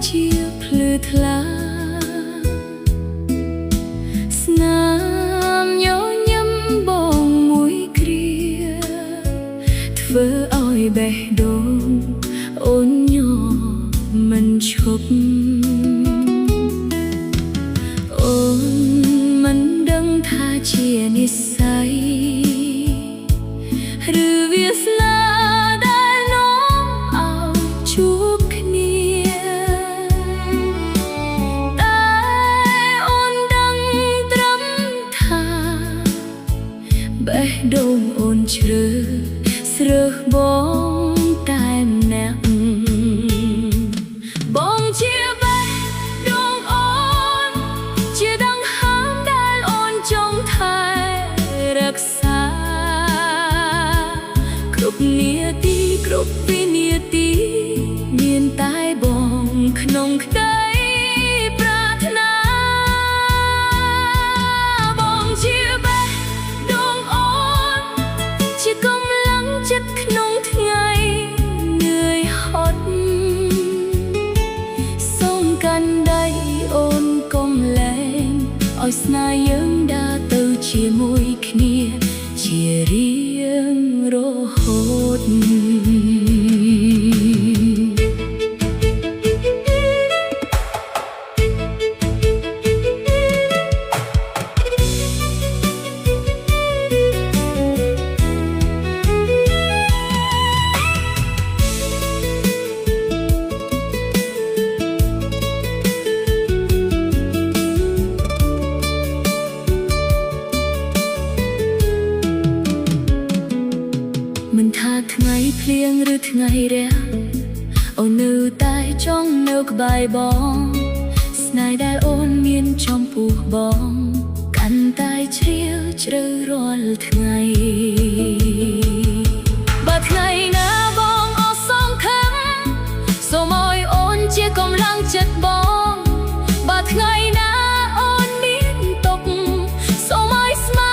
ជាភ្លឺថ្លាស្នាមញញឹមបងមួយគ្រាធ្វើឲ្យបេះដូងអូនញ័រមិនឈប់អូនមិនដឹងថាជានិស្ស័យឬវាសនាដែលនាំឲ្យជួបគ្នាតែអូនដឹងត្រឹមថាបេះដូងអូនជ្រៅស្រើសបងតែម្នាក់បងជាបេះដូងអូនជាដង្ហើមដែលអូនចង់ថែរក្សាគ្រប់នាទីគ្រប់វិនាទីមានតែបងក្នុងក្តីប្រាថ្នាបងជាបេះដូងអូនជាកម្លាំងចិត្តក្នុងថ្ងៃនឿយហត់សូមកាន់ដៃអូនកុំលែងឲ្យស្នេហ៍យើងដើរទៅជាមួយគ្នាជារៀងរហូតមិនថាថ្ងៃភ្លៀងឬថ្ងៃរះអូននៅតែចង់នៅក្បែរបងស្នេហ៍ដែលអូនមានចំពោះបងកាន់តែជ្រាលជ្រៅរាល់ថ្ងៃបើថ្ងៃណាបងអស់សង្ឃឹមសូមឲ្យអូនជាកម្លាំងចិត្តបងបើថ្ងៃណាអូនមានទុក្ខសូមឲ្យស្មា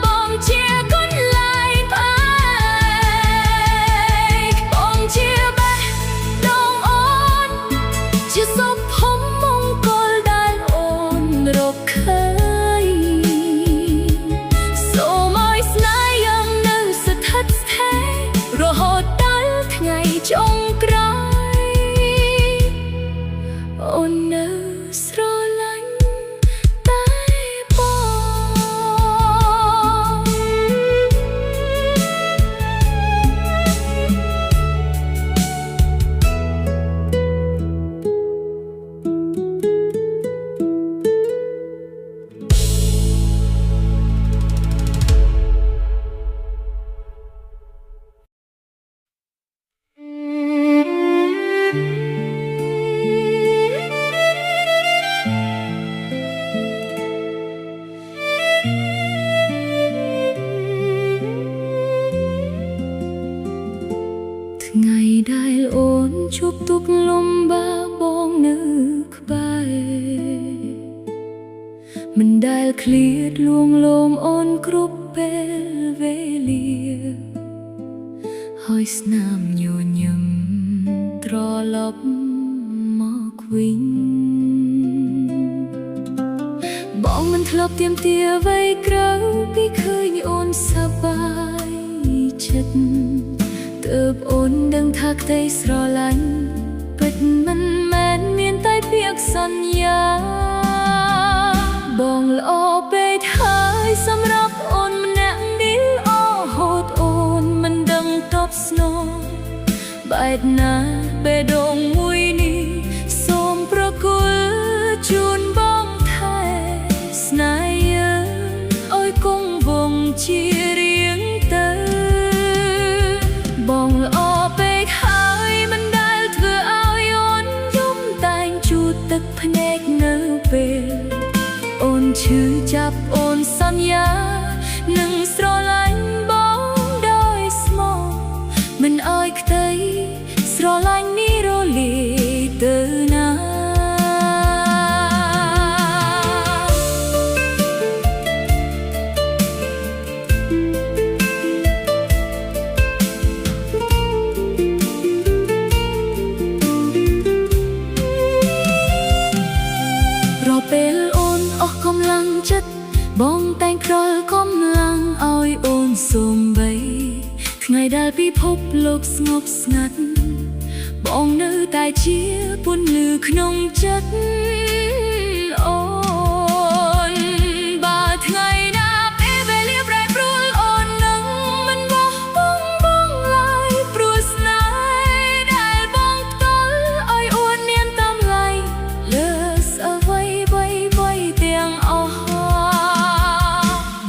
បងជាកន្លែងផ្អែកបងជាបេះដូងអូនជាសុភមង្គលដែលអូនរកឃើញសូមឲ្យស្នេហ៍យើងនៅស្ថិតស្ថេររហូតដល់ថ្ងៃចុងក្រោយអូននៅស្រឡាញ់តែថ្ងៃដែលអូនជួបទុក្ខលំបាកបងនៅក្បែរមិនដែលឃ្លាតលួងលោមអូនគ្រប់ពេលវេលាហើយស្នាមញញឹមត្រឡប់មកវិញបងមិនធ្លាប់ទាមទារអ្វីក្រៅពីឃើញអូនសប្បាយចិត្តទើបអូនដឹងថាក្តីស្រឡាញ់ពិតមិនមែនមានតែពាក្យសន្យាបងល្អពេកហើយសម្រាប់អូនម្នាក់នេះអហូតអូនមិនដឹងតបស្នងបែបណាបេះដូងមួយនេះសូមប្រគល់ជូនបងថែស្នេហ៍យើងឲ្យគង់វង្សជារៀងទៅបងល្អពេកហើយមិនដែលធ្វើឲ្យអូនយំតែងជូតទឹកភ្នែកនៅពេលអូនឈឺចាប់អូនសន្យានឹងស្រឡាញ់បងដោយស្មោះមិនឲ្យខ្ទិស្រឡាញ់នេះរ បងតែងក្រលកម្លាំងឲ្យអូនសូមបីថ្ងៃដែលពិភពលោកស្ងប់ស្ងាត់បងនៅតែជាពន្លឺក្នុងចិត្តអូនបើថ្ងៃណាពេលវេលាប្រែប្រួលអូននឹងមិនបោះបង់បងឡើយព្រោះស្នេហ៍ដែលបងផ្ដល់ឲ្យអូនមានតម្លៃលើសអ្វីទាំងអស់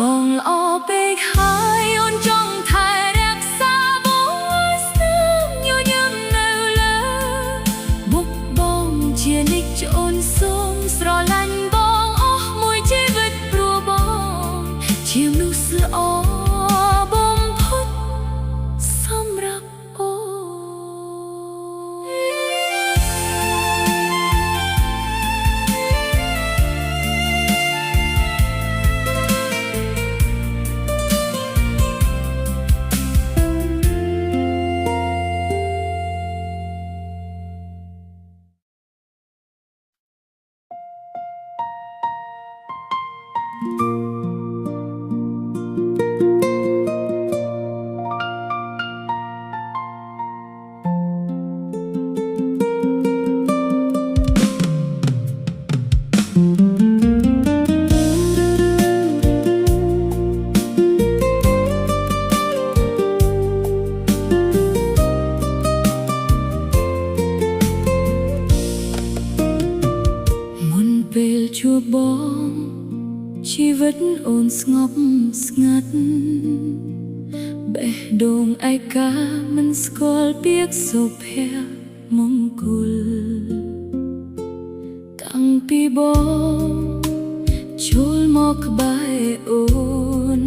បងល្អពេកហើយអូនចង់ថែរក្សាបងឲ្យស្នាមញញឹមនៅលើមុខបងជានិច្ចអូនសូមស្រឡាញ់បងអស់មួយជីវិតព្រោះបងជាមនុស្សល្អបំផុតសម្រាប់អូនពេលជួបបងជីវិតអូនស្ងប់ស្ងាត់បេះដូងឯកាមិនស្គាល់ពាក្យសុភមង្គលតាំងពីបងចូលមកក្បែរអូន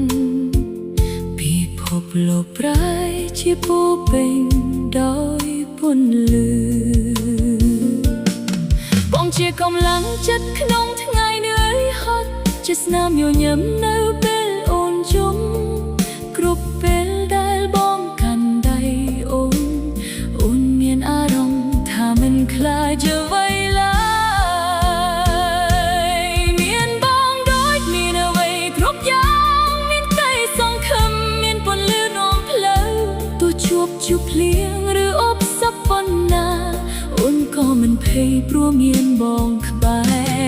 ពិភពលោកប្រែជាពោពេញដោយពន្លឺបងជាកម្លាំងចិត្តក្នុងថ្ងៃនឿយហត់ជាស្នាមញញឹមនៅពេលអូនជុំគ្រប់ពេលដែលបងកាន់ដៃអូនមានអារម្មណ៍ថាមិនខ្លាចអ្វីឡើយមានបងដូចមានអ្វីគ្រប់យ៉ាងមានតែសង្ឃឹមមានពន្លឺនាំផ្លូវទោះជួបភ្លៀងឬឧបសគ្គប៉ុណ្ណាអូនក៏មិនភ័យព្រោះមានបងក្បែ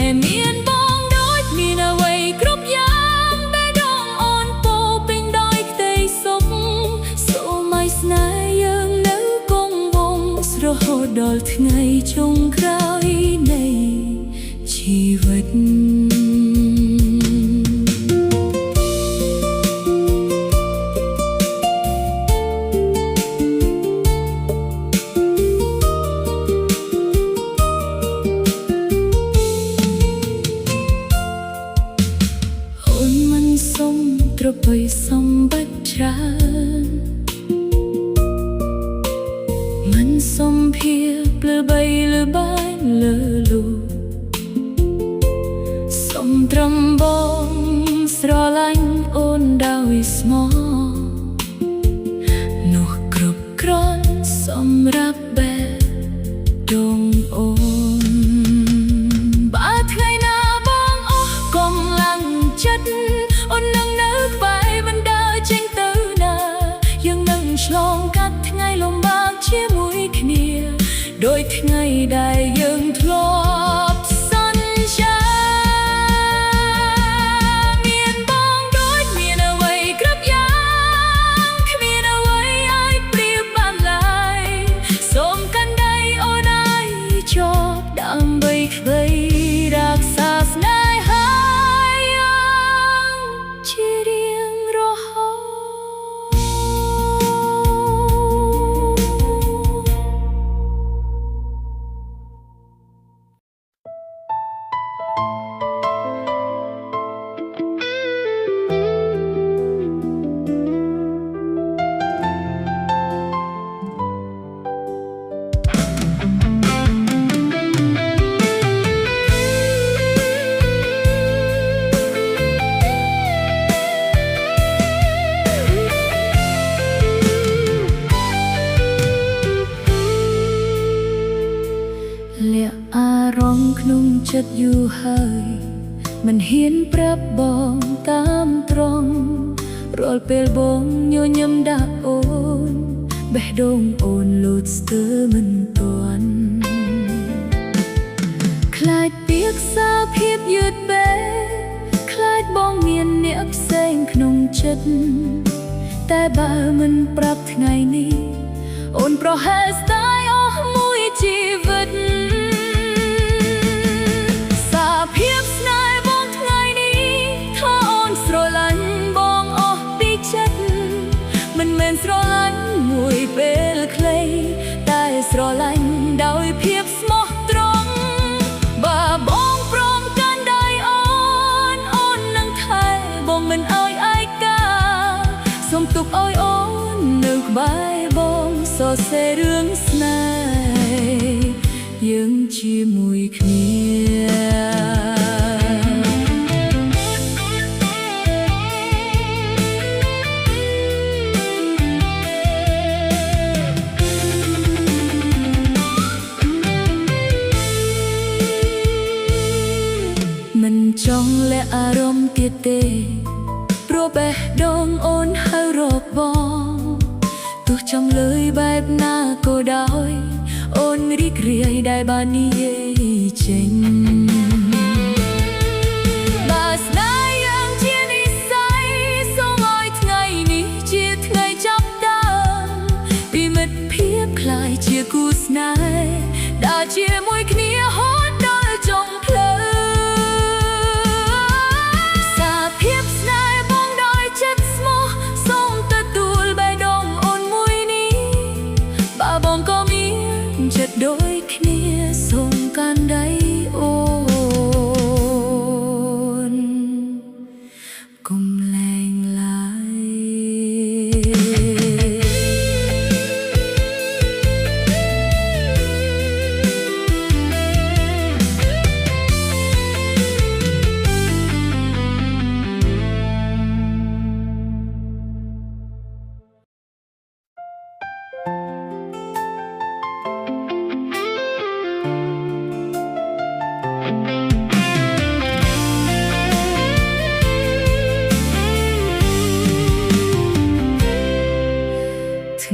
រមានបងដូចមានអ្វីគ្រប់យ៉ាងបេះដូងអូនពោពេញដោយក្តីសុខសូមឲ្យស្នេហ៍យើងនៅគង់វង្សរហូតដល់ថ្ងៃចុងក្រោយនៃជីវិតត្របីសម្បត្តិច្រើនមិនសំភារលើបីលើបាយលើលូសំត្រឹមបងស្រឡាញ់អូនដោយស្មោះនោះគ្រប់គ្រាន់សម្រាប់បេះដូងអូនបើថ្ងៃណាបងអស់កម្លាំងចិត្តអូននឹងនៅក្បែរមិនដើរចេញទៅណាយើងនឹងឆ្លងកាត់ថ្ងៃលំបាកជាមួយគ្នាដោយថ្ងៃដែលយើងធ្លាប់សន្យាមានបងដូចមានអ្វីគ្រប់យ៉ាងគ្មានអ្វីអាចប្រៀបបានឡើយសូមកាន់ដៃអូនឲ្យជាប់ដើម្បីក្តីរក្សាស្នេហាជារៀងរហូតលាក់អារម្មណ៍ក្នុងចិត្តយូរហើយ มันเฮียนปรับបងតាមត្រង់រាល់ពេលបងញញឹមដាក់អូនបេះដូងអូនលូតស្ទើរមិនទាន់ខ្លាចពាក្យសារភាពយឺតបែខ្លាចបងមានអ្នកផ្សេងក្នុងចិត្តតែបើមិនប្រាប់ថ្ងៃនេះអូនប្រហែលស្ដាយអស់មួយជីវិតសារភាពស្នេហ៍បងថ្ងៃនេះថាអូនស្រឡាញ់បងអស់ពីចិត្តមិនមែនស្រឡាញ់មួយពេលខ្លីតែស្រឡាញ់ដោយភាពស្មោះត្រង់បើបងព្រមកាន់ដៃអូននឹងថែបងមិនអើយឯកាសូមទុកឲ្យអូននៅក្បែរបងសរសេររឿងស្នេហ៍យើងជាមួយគ្នាមិនចង់លាក់អារម្មណ៍ទៀតទេព្រោះបេះដូងអូនហៅរកបងទោះចង់លើយបែបណាក៏ដោយអូនរីករាយដែលបាននិយាយចេញបើស្នេហ៍យ៉ាងជានិស្ស័យសូមឲ្យថ្ងៃនេះជាថ្ងៃចាប់ដើមពីមិត្តភាពคล้ายជាគូស្នេហ៍ដើរជាមួយគ្នាហូតដល់ចុងផ្លូវដូចគ្នាសូមកាន់ដៃអូនកុំលែងឡើ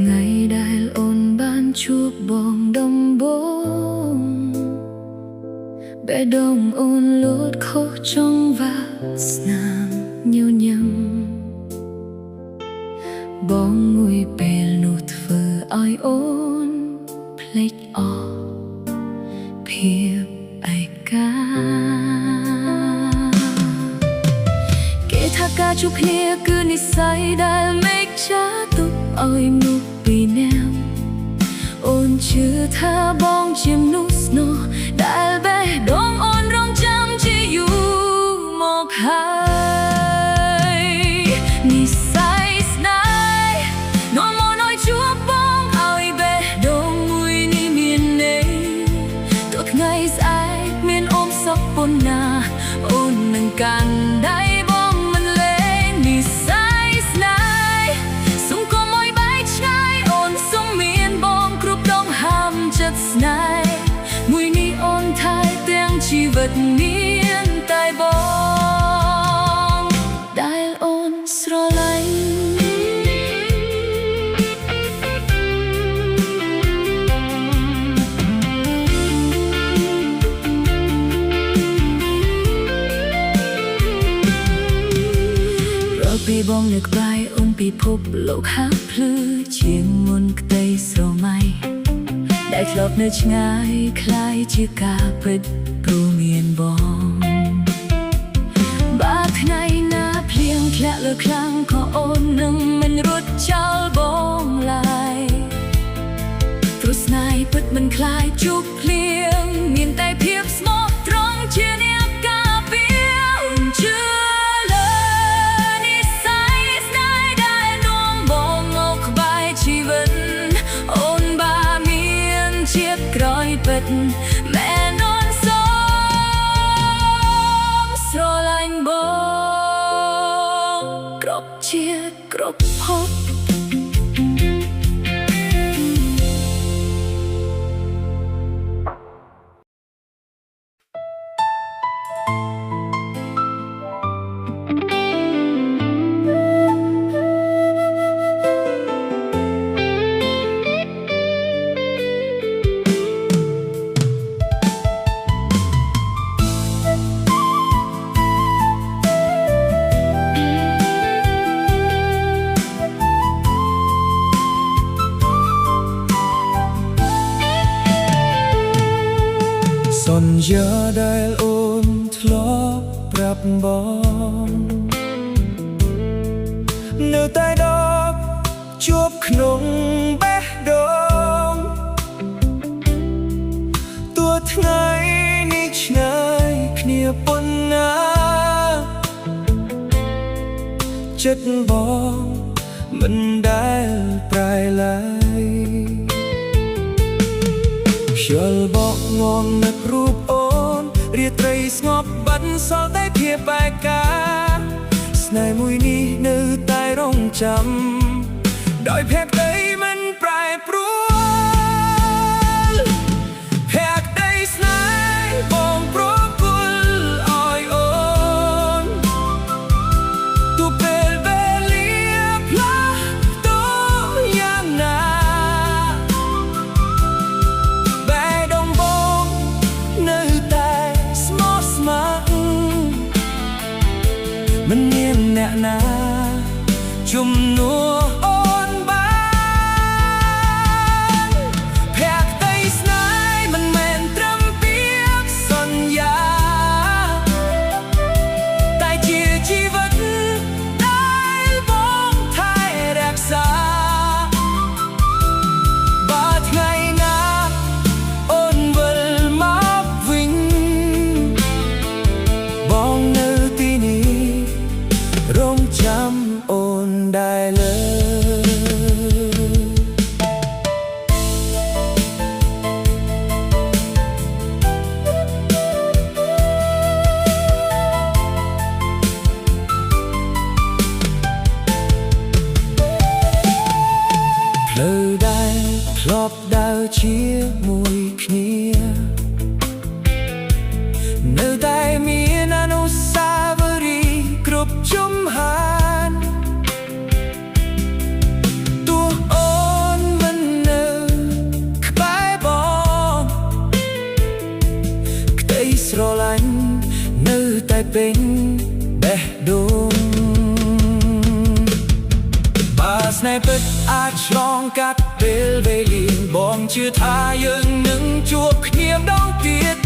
ថ្ងៃដែលអូនបានជួបបងដំបូងបេះដូងអូនលូតខុសចង់វាស្នាមញញឹមបងមួយពេលនោះធ្វើឲ្យអូនភ្លេចអស់ភាពឯកាគេថាការជួបគ្នាគឺនិស្ស័យដែលមេឃចាទុកឲ្យមនុស្សពីរនាក់អូនជឿថាបងជាមនុស្សស្នោះដែលបេះដូងអូនរងចាំជាយូរមកហើយនិស្ស័យស្នេហ៍នាំមកឲ្យជួបបងឲ្យបេះដូងមួយនេះមានន័យទោះថ្ងៃស្អែកមានអូនសោកប៉ុណ្ណាអូននឹងកាន់ដៃបងមិនលែងនិស្ស័យស្នេហ៍សុំកុំឲ្យបែកឆ្ងាយអូនសុំមានបងគ្រប់ដងហាមចិត្តស្នេហ៍មួយនេះអូនថែទាំងជីវិតមានតែបងដែលអូនស្រឡាញ់ពេលបងនៅក្បែរអូនពិភពលោកហាក់ភ្លឺជាងមុនក្តីស្រមៃដែលធ្លាប់នៅឆ្ងាយคล้ายជាការពិតព្រោះមានបងបើថ្ងៃណាភ្លៀងធ្លាក់លើខ្លាំងក៏អូននឹងមិនរត់ចោលបងឡើយព្រោះស្នេហ៍ពិតមិនคล้ายជោគភ្លៀងមានតែភាពស្មោះត្រង់ជាអ្នកការពារអូនជឿក្រោយពិតមែនអូនសូមស្រឡាញ់បងគ្រប់ជាតិគ្រប់ភព ន្យាដែលអូនធ្លាប់ប្រាប់បងនៅតែដកជួបក្នុងបេះដូងទោះថ្ងៃនេះឆ្ងាយគ្នាប៉ុណ្ណាចិត្តបងមិនដែលប្រែឡើយខ្យល់បក់ងំនឹករូបអូនរាត្រីស្ងប់បាត់សល់តែភាពឯកាស្នេហ៍មួយនេះនៅតែរងចាំដោយភក្តីមិនប្រែប្រួលភក្តីស្នេហ៍បងប្រគល់ឲ្យអូនទោះពេលវេលាផ្លាស់ប្ដូរយ៉ាងណាបេះដូងបងនៅតែស្មោះស្ម័គ្រមិនមានអ្នកណាជំនួសអូនបានភក្តីស្នេហ៍មិនមែនត្រឹមពាក្យសន្យាតែជាជីវិតដែលបងថែរក្សាបើថ្ងៃណាអូនវិលមកវិញបងនៅទីនេះរងចាំអូនได้เลยផ្លូវដែលធ្លាប់ដើរជាមួយគ្នានៅតែមានអនុស្សាវរីយ៍គ្រប់ជំហានទោះអូនមិននៅក្បែរបងក្តីស្រឡាញ់នៅតែពេញបេះដូងបើស្នេហ៍ពិតអាចឆ្លងកាត់ពេលវេលាបងជឿថាយើងនឹងជួបគ្នាម្ដងទៀត